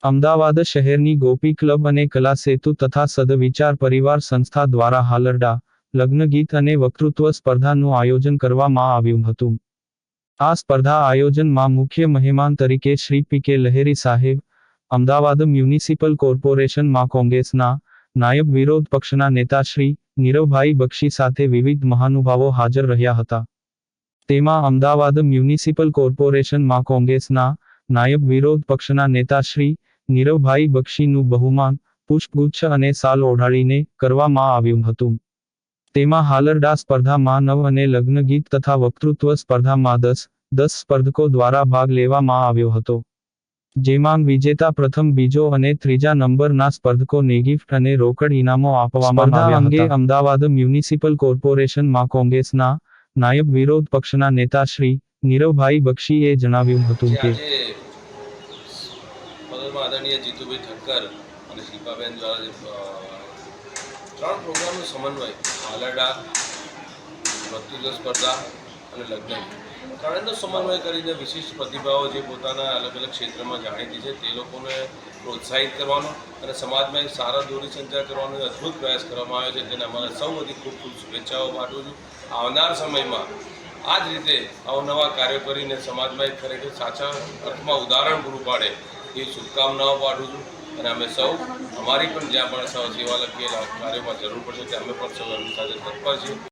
અમદાવાદ શહેરની ગોપી ક્લબ અને કલા સેતુ તથા સદવિચાર પરિવાર સંસ્થા દ્વારા હાલરડા, લગ્નગીત અને વક્તૃત્વ સ્પર્ધાનું આયોજન કરવામાં આવ્યું હતું. આ સ્પર્ધા આયોજનમાં મુખ્ય મહેમાન તરીકે શ્રી પી.કે. લહેરી સાહેબ, અમદાવાદ મ્યુનિસિપલ કોર્પોરેશનમાં કોંગ્રેસના નાયબ વિરોધ પક્ષના નેતા શ્રી નીરવભાઈ બક્ષી સાથે વિવિધ મહાનુભાવો હાજર રહ્યા હતા. તેમાં અમદાવાદ મ્યુનિસિપલ કોર્પોરેશનમાં કોંગ્રેસના નાયબ વિરોધ પક્ષના નેતા શ્રી નીરવભાઈ બક્ષીનું બહુમાન, પુષ્પગુચ્છ અને શાલ ઓઢાડીને કરવામાં આવ્યું હતું. તેમાં હાલરડા સ્પર્ધામાં 9 અને લગ્નગીત તથા વક્તૃત્વ સ્પર્ધામાં 10 સ્પર્ધકો દ્વારા ભાગ લેવામાં આવ્યો હતો. જેમાં વિજેતા પ્રથમ, બીજો અને ત્રીજા નંબરના સ્પર્ધકોને ગિફ્ટ અને રોકડ ઇનામો આપવામાં આવ્યા હતા. અંગે અમદાવાદ મ્યુનિસિપલ કોર્પોરેશનમાં કોંગ્રેસના નાયબ વિરોધ પક્ષના નેતા શ્રી નીરવભાઈ બક્ષીએ જણાવ્યું હતું કે આદરણીય જીતુભાઈ ઠક્કર અને શિલ્પાબેન દ્વારા 3 પ્રોગ્રામનો સમન્વય હાલરડા, વક્તૃત્વ સ્પર્ધા અને લગ્ન ત્રણેયનો સમન્વય કરીને વિશિષ્ટ પ્રતિભાઓ જે પોતાના અલગ અલગ ક્ષેત્રમાં જાણીતી છે તે લોકોને પ્રોત્સાહિત કરવાનો અને સમાજમાં એક સારા દોરી સંચાર કરવાનો અદ્ભુત પ્રયાસ કરવામાં આવ્યો છે. તેને અમારા સૌ વતી ખૂબ ખૂબ શુભેચ્છાઓ પાઠવું છું. આવનાર સમયમાં આ જ રીતે અવનવા કાર્યો કરીને સમાજમાં એક ખરેખર સાચા અર્થમાં ઉદાહરણ પૂરું પાડે એ શુભકામનાઓ પાઠવું છું. અને અમે સૌ અમારી પણ જ્યાં પણ સેવા લખીએલા કાર્યોમાં જરૂર પડશે તે અમે પણ સૌ એમની સાથે તત્પર છીએ.